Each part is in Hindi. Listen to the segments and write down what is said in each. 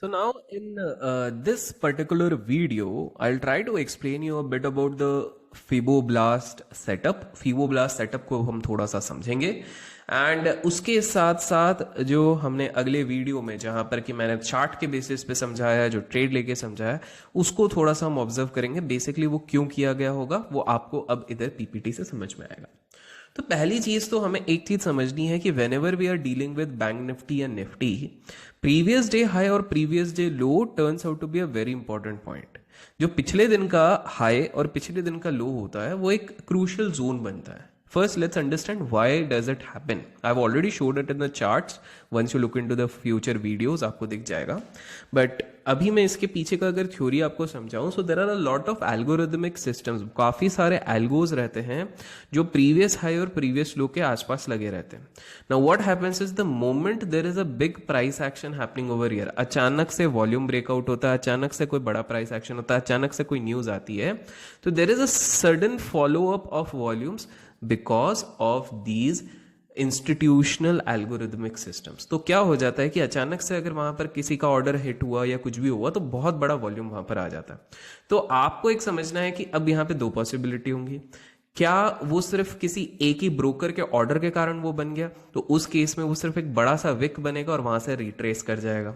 So now in this particular video, I'll try to explain you a bit about the Fibonacci setup. Fibonacci setup को हम थोड़ा सा समझेंगे एंड उसके साथ साथ जो हमने अगले वीडियो में जहां पर कि मैंने चार्ट के बेसिस पे समझाया, जो ट्रेड लेके समझाया, उसको थोड़ा सा हम ऑब्जर्व करेंगे। बेसिकली वो क्यों किया गया होगा वो आपको अब इधर पीपीटी से समझ में आएगा। तो पहली चीज तो हमें एक चीज समझनी है कि whenever we are dealing with bank nifty and nifty, previous day high और previous day low turns out to be a very important point. जो पिछले दिन का हाई और पिछले दिन का लो होता है वो एक क्रूशियल जोन बनता है। First, let's understand why does it happen. I've already showed it in the charts. Once you look into the future videos, आपको दिख जाएगा। But अभी मैं इसके पीछे का अगर थ्योरी आपको समझाऊं, so there are a lot of algorithmic systems. काफी सारे algos रहते हैं जो previous high और previous low के आसपास लगे रहते हैं। Now what happens is the moment there is a big price action happening over here, अचानक से volume breakout होता है, अचानक से कोई बड़ा price action होता है, अचानक से कोई news आती है, तो there is a sudden follow up of volumes because of these institutional algorithmic systems। तो क्या हो जाता है कि अचानक से अगर वहां पर किसी का ऑर्डर हिट हुआ या कुछ भी हुआ तो बहुत बड़ा वॉल्यूम वहां पर आ जाता है। तो आपको एक समझना है कि अब यहां पे दो पॉसिबिलिटी होंगी। क्या वो सिर्फ किसी एक ही ब्रोकर के ऑर्डर के कारण वो बन गया, तो उस केस में वो सिर्फ एक बड़ा सा विक बनेगा और वहां से रिट्रेस कर जाएगा।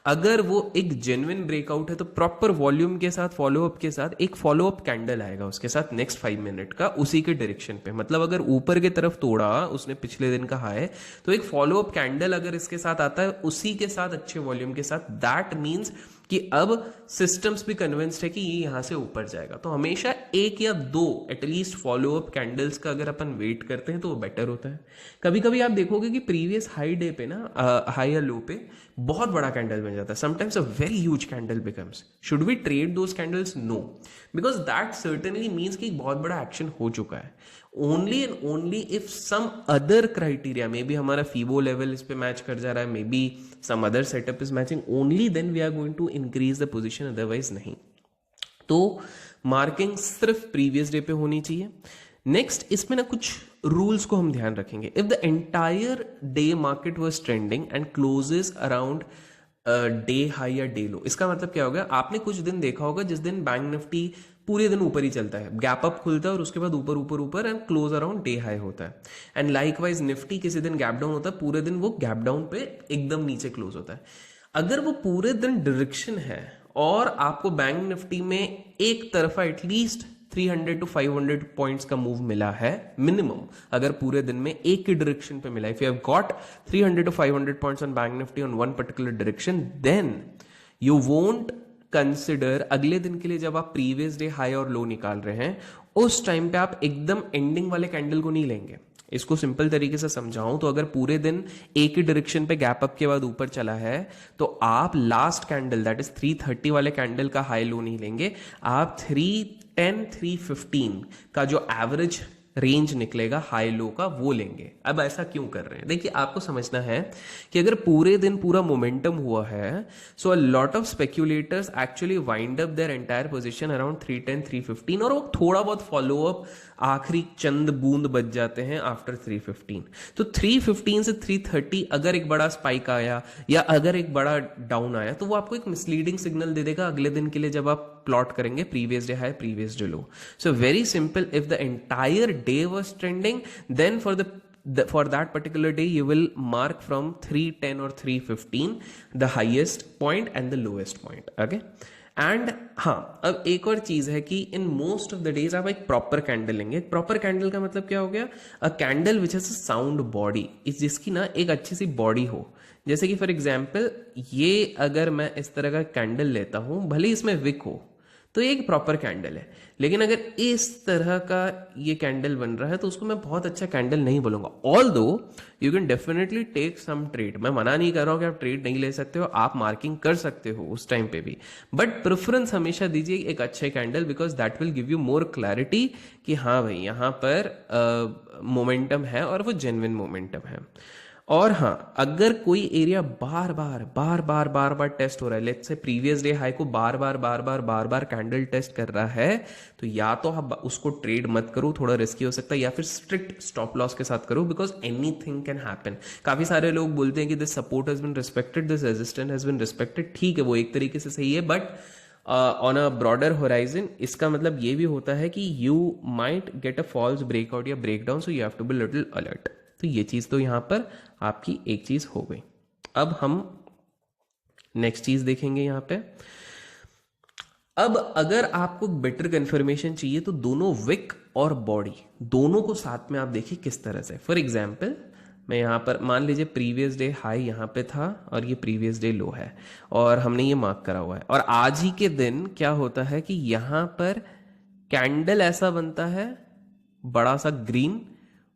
अगर वो एक जेन्युइन ब्रेकआउट है तो प्रॉपर वॉल्यूम के साथ फॉलोअप के साथ एक फॉलोअप कैंडल आएगा उसके साथ नेक्स्ट 5 मिनट का उसी के डायरेक्शन पे। मतलब अगर ऊपर की तरफ तोड़ा उसने पिछले दिन का हाई, तो एक फॉलोअप कैंडल अगर इसके साथ आता है उसी के साथ अच्छे वॉल्यूम के साथ, दैट मीन्स कि अब सिस्टम्स भी कन्विंस्ड है कि ये यहां से ऊपर जाएगा। तो हमेशा एक या दो एटलीस्ट फॉलोअप कैंडल्स का अगर अपन वेट करते हैं तो वो बेटर होता है। कभी कभी आप देखोगे कि प्रीवियस हाई डे पे ना, हाई या लो पे बहुत बड़ा कैंडल बन जाता है। Sometimes a very huge candle becomes. Should we trade those candles? No, because that certainly means कि बहुत बड़ा एक्शन हो चुका है। Only and only if some other criteria, maybe हमारा फीबो लेवल इस पे मैच कर जा रहा है, maybe some other setup is matching, only then we are going to increase the position, otherwise नहीं। तो मार्किंग सिर्फ प्रीवियस डे पे होनी चाहिए। नेक्स्ट इसमें ना कुछ रूल्स को हम ध्यान रखेंगे। If the entire day market was trending and closes around day high या डे लो, इसका मतलब क्या होगा? आपने कुछ दिन देखा होगा जिस दिन बैंक निफ्टी पूरे दिन ऊपर ही चलता है, गैप अप खुलता है और उसके बाद ऊपर ऊपर ऊपर and close around day high होता है। एंड लाइकवाइज निफ्टी किसी दिन गैप डाउन होता है, पूरे दिन वो गैप डाउन पे एकदम नीचे क्लोज होता है। अगर वो पूरे दिन डायरेक्शन है और आपको बैंक निफ्टी में एक तरफा एटलीस्ट 300 to 500 पॉइंट्स का मूव मिला है मिनिमम, अगर पूरे दिन में एक ही डायरेक्शन पे मिला, if you have got 300 to 500 points on bank Nifty on one particular direction, then you won't consider अगले दिन के लिए जब आप प्रीवियस डे हाई और लो निकाल रहे हैं उस टाइम पे आप एकदम एंडिंग वाले कैंडल को नहीं लेंगे। इसको सिंपल तरीके से समझाऊं तो अगर पूरे दिन एक ही डायरेक्शन पे गैप अप के बाद ऊपर चला है तो आप लास्ट कैंडल दैट इज 330 वाले कैंडल का हाई लो नहीं लेंगे, आप 310 315 का जो एवरेज रेंज निकलेगा हाई लो का वो लेंगे। अब ऐसा क्यों कर रहे हैं? देखिए, आपको समझना है कि अगर पूरे दिन पूरा मोमेंटम हुआ है, so a lot of speculators actually wind up their entire position around 310 315 और वो थोड़ा बहुत फॉलो अप आखिरी चंद बूंद बच जाते हैं आफ्टर 315। तो 315 से 330 अगर एक बड़ा स्पाइक आया या अगर एक बड़ा डाउन आया तो वो आपको एक मिसलीडिंग सिग्नल दे देगा अगले दिन के लिए जब आप प्लॉट करेंगे previous day high previous day low. So very simple, if the entire day was trending, then for that particular day you will mark from 310 or 315 the highest point and the lowest point, okay? And हाँ, अब एक और चीज है कि इन मोस्ट ऑफ द डेज आप एक प्रॉपर कैंडल लेंगे। एक प्रॉपर कैंडल का मतलब क्या हो गया? अ candle which has a sound body, इस जिसकी ना एक अच्छी सी बॉडी हो। जैसे कि फॉर एग्जाम्पल ये अगर मैं इस तरह का कैंडल लेता हूं, भले इसमें विक हो तो ये एक प्रॉपर कैंडल है, लेकिन अगर इस तरह का ये कैंडल बन रहा है तो उसको मैं बहुत अच्छा कैंडल नहीं बोलूंगा। Although you can definitely take some trade, मैं मना नहीं कर रहा हूं कि आप ट्रेड नहीं ले सकते हो, आप मार्किंग कर सकते हो उस टाइम पे भी, बट प्रेफरेंस हमेशा दीजिए एक अच्छे candle, because that will give you more clarity कि हाँ भाई यहाँ पर मोमेंटम है और वो जेन्युइन मोमेंटम है। और हाँ, अगर कोई एरिया बार बार टेस्ट हो रहा है, let's say previous day high को बार बार कैंडल टेस्ट कर रहा है, तो या तो आप उसको ट्रेड मत करो, थोड़ा रिस्की हो सकता है, या फिर स्ट्रिक्ट स्टॉप लॉस के साथ करो, बिकॉज एनीथिंग कैन हैपन। काफी सारे लोग बोलते हैं कि this support has been respected, this resistance has been respected, ठीक है, वो एक तरीके से सही है, but on a broader horizon इसका मतलब ये भी होता है कि you might get a false breakout या breakdown, so you have to be little alert. तो ये चीज तो यहां पर आपकी एक चीज हो गई। अब हम नेक्स्ट चीज देखेंगे यहां पे। अब अगर आपको बेटर कंफर्मेशन चाहिए तो दोनों विक और बॉडी दोनों को साथ में आप देखिए किस तरह से। फॉर एग्जाम्पल मैं यहां पर मान लीजिए प्रीवियस डे हाई यहां पे था और ये प्रीवियस डे लो है और हमने ये मार्क करा हुआ है, और आज ही के दिन क्या होता है कि यहां पर कैंडल ऐसा बनता है बड़ा सा ग्रीन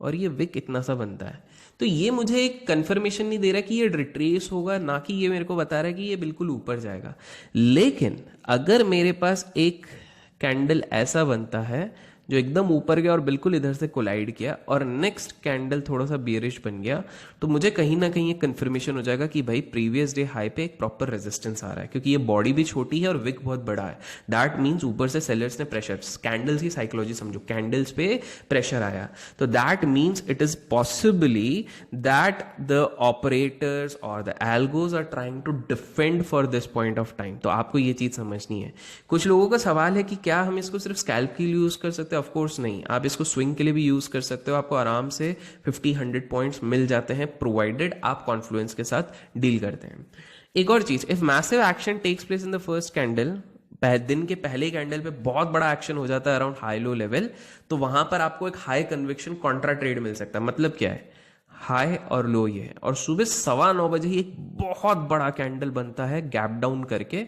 और ये विक इतना सा बनता है। तो ये मुझे एक कंफर्मेशन नहीं दे रहा कि ये रिट्रेस होगा, ना कि ये मेरे को बता रहा है कि ये बिल्कुल ऊपर जाएगा। लेकिन अगर मेरे पास एक कैंडल ऐसा बनता है जो एकदम ऊपर गया और बिल्कुल इधर से कोलाइड किया, और नेक्स्ट कैंडल थोड़ा सा बियरिश बन गया, तो मुझे कहीं ना कहीं एक कंफर्मेशन हो जाएगा कि भाई प्रीवियस डे हाई पे एक प्रॉपर रेजिस्टेंस आ रहा है, क्योंकि ये बॉडी भी छोटी है और विक बहुत बड़ा है। दैट मीन्स ऊपर से सेलर्स ने प्रेशर, कैंडल्स की साइकोलॉजी समझो, कैंडल्स पे प्रेशर आया, तो that means it is possibly that the operators और the algos are trying to defend for this point of time. तो आपको ये चीज समझनी है। कुछ लोगों का सवाल है कि क्या हम इसको सिर्फ स्कैल्प के लिए यूज कर सकते हैं? ऑफ कोर्स नहीं, आप इसको स्विंग के लिए भी यूज कर सकते हो। आपको आराम से 50-100 पॉइंट्स मिल जाते हैं, प्रोवाइडेड आप कॉन्फ्लुएंस के साथ डील करते हैं। एक और चीज, if massive action takes place in the first candle, दिन के पहले कैंडल पे बहुत बड़ा एक्शन हो जाता है अराउंड हाई लो लेवल, तो वहां पर आपको एक हाई कन्विक्शन कॉन्ट्रा ट्रेड मिल सकता है। मतलब क्या है, हाई और लो ये है, और सुबह 9:15 ही एक बहुत बड़ा कैंडल बनता है गैप डाउन करके,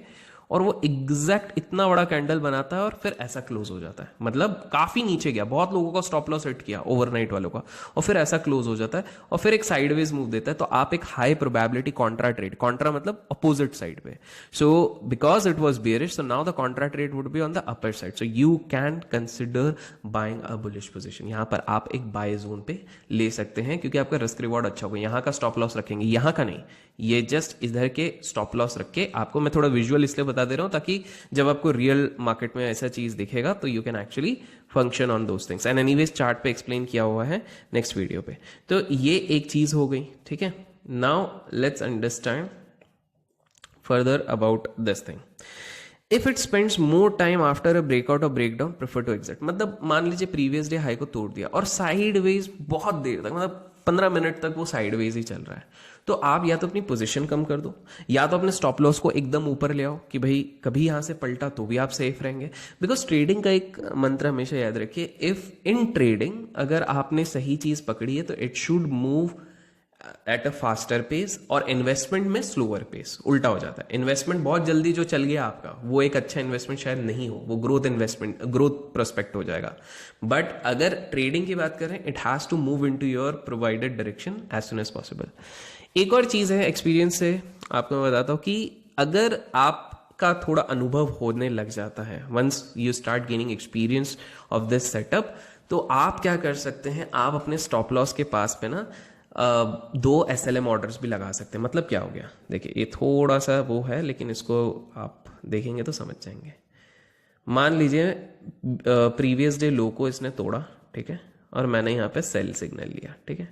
और वो एग्जैक्ट इतना बड़ा कैंडल बनाता है और फिर ऐसा क्लोज हो जाता है। मतलब काफी नीचे गया, बहुत लोगों का स्टॉप लॉस हिट किया ओवरनाइट वालों का, और फिर ऐसा क्लोज हो जाता है और फिर एक साइडवेज मूव देता है। तो आप एक high probability Contra trade, Contra मतलब अपोजिट साइड पे, so because it was bearish, so now the Contra trade would be on the upper side, so you can consider buying a bullish position. यहां पर आप एक बाय जोन पे ले सकते हैं, क्योंकि आपका रिस्क रिवॉर्ड अच्छा होगा। यहां का स्टॉप लॉस रखेंगे, यहां का नहीं, ये जस्ट इधर के स्टॉप लॉस रख के आपको मैं थोड़ा विजुअल इसलिए बता दे रहा हूं ताकि जब आपको रियल मार्केट में ऐसा चीज दिखेगा तो you can actually function on those things. And anyways chart पे एक्सप्लेन किया हुआ है नेक्स्ट वीडियो पे। तो ये एक चीज हो गई, ठीक है। Now let's understand further about this thing. If it spends more time after a breakout और ब्रेकडाउन, प्रेफर टू एग्जिट। मतलब मान लीजिए प्रीवियस डे हाई को तोड़ दिया और साइडवेज बहुत देर तक, मतलब 15 मिनट तक वो साइडवेज ही चल रहा है, तो आप या तो अपनी पोजीशन कम कर दो, या तो अपने स्टॉप लॉस को एकदम ऊपर ले आओ कि भाई कभी यहां से पलटा तो भी आप सेफ रहेंगे। बिकॉज ट्रेडिंग का एक मंत्र हमेशा याद रखिए, इफ इन ट्रेडिंग अगर आपने सही चीज पकड़ी है तो it should move at a faster pace, और इन्वेस्टमेंट में स्लोअर पेस। उल्टा हो जाता है, इन्वेस्टमेंट बहुत जल्दी जो चल गया आपका वो एक अच्छा इन्वेस्टमेंट शायद नहीं हो, वो ग्रोथ इन्वेस्टमेंट, ग्रोथ प्रोस्पेक्ट हो जाएगा। बट अगर ट्रेडिंग की बात करें, it has to move into your provided direction as soon as possible. एक और चीज है, एक्सपीरियंस से आपको मैं बताता हूं कि अगर आपका थोड़ा अनुभव होने लग जाता है, once you start gaining experience of this setup, तो आप क्या कर सकते हैं, आप अपने स्टॉप लॉस के पास पे ना 2 SLM ऑर्डर्स भी लगा सकते हैं। मतलब क्या हो गया, देखिए ये थोड़ा सा वो है, लेकिन इसको आप देखेंगे तो समझ जाएंगे। मान लीजिए प्रीवियस डे लो को इसने तोड़ा, ठीक है, और मैंने यहाँ पे सेल सिग्नल लिया, ठीक है।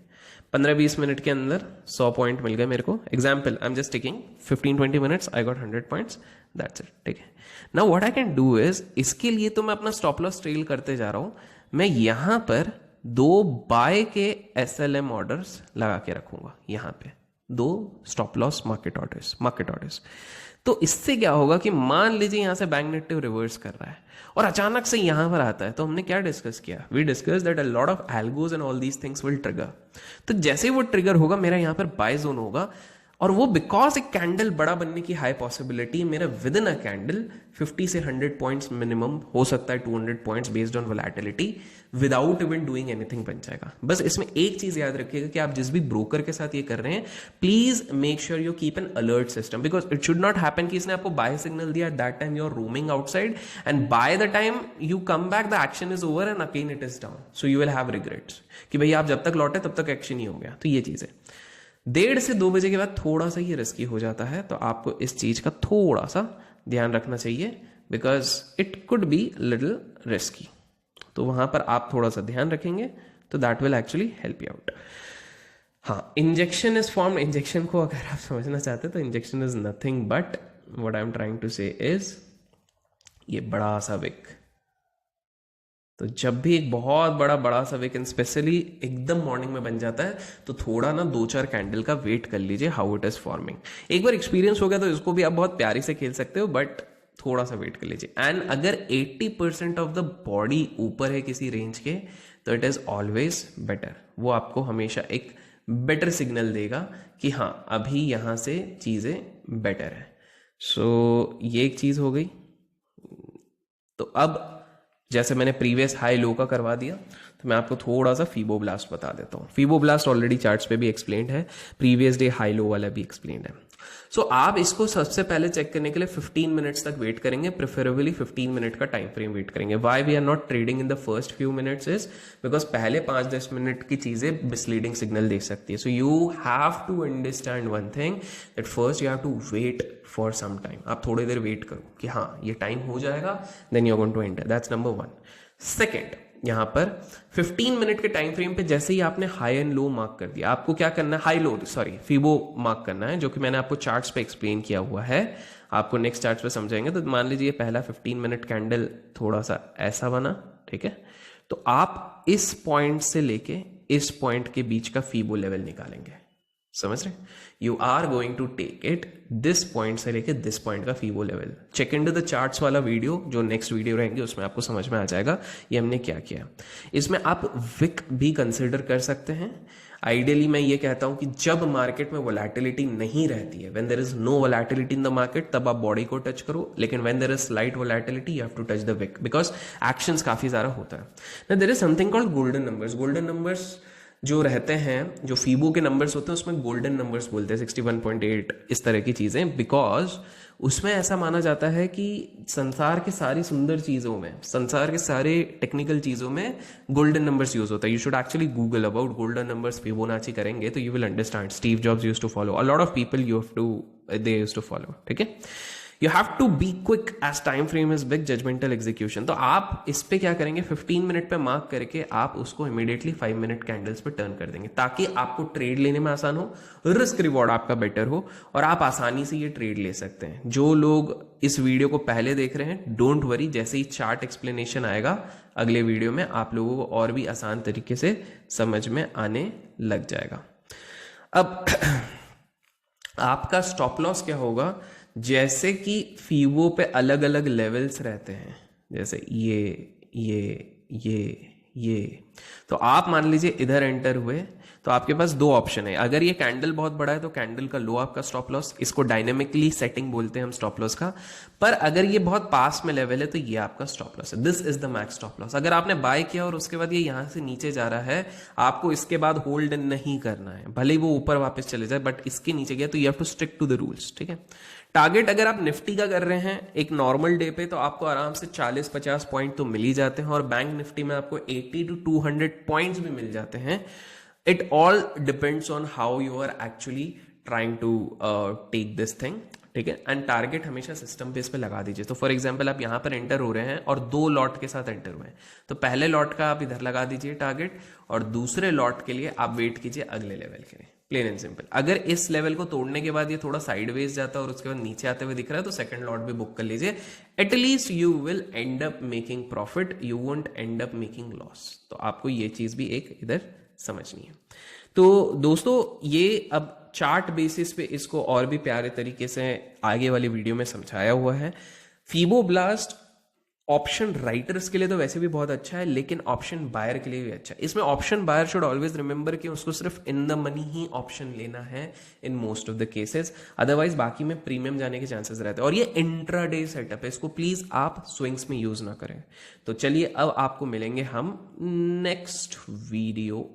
15-20 मिनट के अंदर 100 पॉइंट मिल गए मेरे को। Example, I am just taking 15-20 minutes, I got 100 points, that's it, ठीक है। Now what I can do is, इसके लिए तो मैं अपना स्टॉप लॉस ट्रेल करते जा रहा हूं, मैं यहां पर 2 बाय के SLM ऑर्डर्स लगा के रखूंगा, यहां पे 2 स्टॉप लॉस मार्केट ऑर्डर्स। तो इससे क्या होगा कि मान लीजिए यहां से बैंक निफ्टी रिवर्स कर रहा है और अचानक से यहां पर आता है, तो हमने क्या डिस्कस किया, we discuss that a lot of algos and all these things will trigger. तो जैसे ही वो ट्रिगर होगा, मेरा यहां पर बाय जोन होगा, और वो बिकॉज एक कैंडल बड़ा बनने की हाई पॉसिबिलिटी, मेरा विद इन अ कैंडल 50 से 100 पॉइंट्स मिनिमम, हो सकता है 200 points based on volatility, without even doing anything बन जाएगा। बस इसमें एक चीज याद रखिएगा कि आप जिस भी ब्रोकर के साथ ये कर रहे हैं, please make sure you keep an alert system, because it should not happen कि इसने आपको बाय सिग्नल दिया, at that time you are roaming outside, and by the time you come back the action is over and again it is down, so you will have regrets कि भाई आप जब तक लौटे तब तक एक्शन ही हो गया। तो ये चीज है। 1:30 से 2 बजे के बाद थोड़ा सा ये रिस्की हो जाता है, तो आपको इस चीज का थोड़ा सा ध्यान रखना चाहिए, because it could be little risky. तो वहां पर आप थोड़ा सा ध्यान रखेंगे तो that will actually help you out. हाँ, इंजेक्शन इज फॉर्म, इंजेक्शन को अगर आप समझना चाहते हैं तो injection is nothing but what I am trying to say is ये बड़ा सा विक। तो जब भी एक बहुत बड़ा सा विक स्पेशली एकदम मॉर्निंग में बन जाता है, तो थोड़ा ना 2-4 कैंडल का वेट कर लीजिए हाउ इट इज फॉर्मिंग। एक बार एक्सपीरियंस हो गया तो इसको भी आप बहुत प्यारी से खेल सकते हो, बट थोड़ा सा वेट कर लीजिए। एंड अगर 80% ऑफ द बॉडी ऊपर है किसी रेंज के, तो इट इज ऑलवेज बेटर। वो आपको हमेशा एक बेटर सिग्नल देगा कि हाँ अभी यहां से चीजें बेटर है। सो ये एक चीज हो गई। तो अब जैसे मैंने प्रीवियस हाई लो का करवा दिया, तो मैं आपको थोड़ा सा फीबोब्लास्ट बता देता हूँ। फीबोब्लास्ट ऑलरेडी चार्ट्स पे भी एक्सप्लेन्ड है, प्रीवियस डे हाई लो वाला भी एक्सप्लेन्ड है। सो आप इसको सबसे पहले चेक करने के लिए 15 मिनट्स तक वेट करेंगे, प्रेफरेबली 15 मिनट का टाइम फ्रेम वेट करेंगे। Why we are not trading in the first few minutes is because पहले 5-10 मिनट की चीजें मिसलीडिंग सिग्नल दे सकती है। So you have to understand one thing that first you have to wait for some time. आप थोड़ी देर वेट करो कि हाँ ये टाइम हो जाएगा, then you are going to enter. That's number 1। Second, यहां पर 15 मिनट के टाइम फ्रेम पे जैसे ही आपने हाई एंड लो मार्क कर दिया, आपको क्या करना है, high low sorry Fibo mark करना है, जो कि मैंने आपको चार्ट्स पे एक्सप्लेन किया हुआ है। आपको नेक्स्ट चार्ट्स पे समझाएंगे। तो मान लीजिए पहला 15 मिनट कैंडल थोड़ा सा ऐसा बना, ठीक है। तो आप इस पॉइंट से लेके इस पॉइंट के बीच का फीबो लेवल निकालेंगे, समझ रहे? You are going to take it this point से लेके दिस पॉइंट का fibo level. Check into the charts वाला वीडियो जो नेक्स्ट वीडियो रहेंगे, उसमें आपको समझ में आ जाएगा ये हमने क्या किया। इसमें आप विक भी कंसिडर कर सकते हैं। आइडियली मैं ये कहता हूं कि जब मार्केट में वोलेटिलिटी नहीं रहती है, when there is no volatility in the market, तब आप बॉडी को टच करो। लेकिन when there is slight volatility you have to touch the wick, because actions काफी सारा होता है ना। There is something called golden numbers. Golden numbers जो रहते हैं, जो फीबो के नंबर्स होते हैं, उसमें गोल्डन नंबर्स बोलते हैं, 61.8 इस तरह की चीजें, बिकॉज उसमें ऐसा माना जाता है कि संसार के सारी सुंदर चीजों में, संसार के सारे टेक्निकल चीजों में गोल्डन नंबर्स यूज होता है। You should actually Google about golden numbers, Fibonacci करेंगे तो you will understand. Steve Jobs used to follow, a lot of people they used to follow, ठीक है। You have to be quick as time frame is big, judgemental execution. तो आप इस पे क्या करेंगे, 15 मिनट पे मार्क करके आप उसको इमीडिएटली 5 मिनट कैंडल्स पे टर्न कर देंगे, ताकि आपको ट्रेड लेने में आसान हो, रिस्क रिवॉर्ड आपका बेटर हो और आप आसानी से ये ट्रेड ले सकते हैं। जो लोग इस वीडियो को पहले देख रहे हैं, डोंट वरी, जैसे ही चार्ट एक्सप्लेनेशन आएगा अगले वीडियो में, आप लोगों को और भी आसान तरीके से समझ में आने लग जाएगा। अब आपका स्टॉप लॉस क्या होगा, जैसे कि फीबो पे अलग अलग लेवल्स रहते हैं, जैसे ये, तो आप मान लीजिए इधर एंटर हुए, तो आपके पास 2 ऑप्शन है। अगर ये कैंडल बहुत बड़ा है तो कैंडल का लो आपका स्टॉप लॉस, इसको डायनेमिकली सेटिंग बोलते हैं हम स्टॉप लॉस का। पर अगर ये बहुत पास में लेवल है तो ये आपका स्टॉप लॉस है, this is the max stop loss. अगर आपने बाय किया और उसके बाद ये यहां से नीचे जा रहा है, आपको इसके बाद होल्ड नहीं करना है, भले ही वो ऊपर वापस चले जाए, बट इसके नीचे गया तो you have to stick to the rules, ठीक है। टारगेट अगर आप निफ्टी का कर रहे हैं एक नॉर्मल डे पे, तो आपको आराम से 40-50 पॉइंट तो मिल ही जाते हैं, और बैंक निफ्टी में आपको 80 to 200 पॉइंट्स भी मिल जाते हैं। It all depends on how you are actually trying to take this thing, ठीक है। एंड टारगेट हमेशा सिस्टम बेस पे लगा दीजिए। तो फॉर एग्जांपल आप यहां पर एंटर हो रहे हैं और 2 लॉट के साथ एंटर हुए हैं, तो पहले लॉट का आप इधर लगा दीजिए टारगेट, और दूसरे लॉट के लिए आप वेट कीजिए अगले लेवल के लिए, प्लेन एंड सिंपल। अगर इस लेवल को तोड़ने के बाद ये थोड़ा साइडवेज जाता है और उसके बाद नीचे आते हुए दिख रहा है, तो सेकंड लॉट भी बुक कर लीजिए। At least you will and up making profit, you won't and up making loss. तो आपको ये चीज भी एक इधर समझनी है। तो दोस्तों ये अब चार्ट बेसिस पे इसको और भी प्यारे तरीके से आगे वाली वीडियो में समझाया हुआ है। फीबोब्लास्ट ऑप्शन राइटर्स के लिए तो वैसे भी बहुत अच्छा है, लेकिन ऑप्शन बायर के लिए भी अच्छा है। इसमें option buyer should always remember कि उसको सिर्फ इन द मनी ही ऑप्शन लेना है in most of the cases, otherwise बाकी में प्रीमियम जाने के चांसेस रहते हैं। और ये इंट्राडे सेटअप है, इसको प्लीज आप स्विंग्स में यूज ना करें। तो चलिए अब आपको मिलेंगे हम नेक्स्ट वीडियो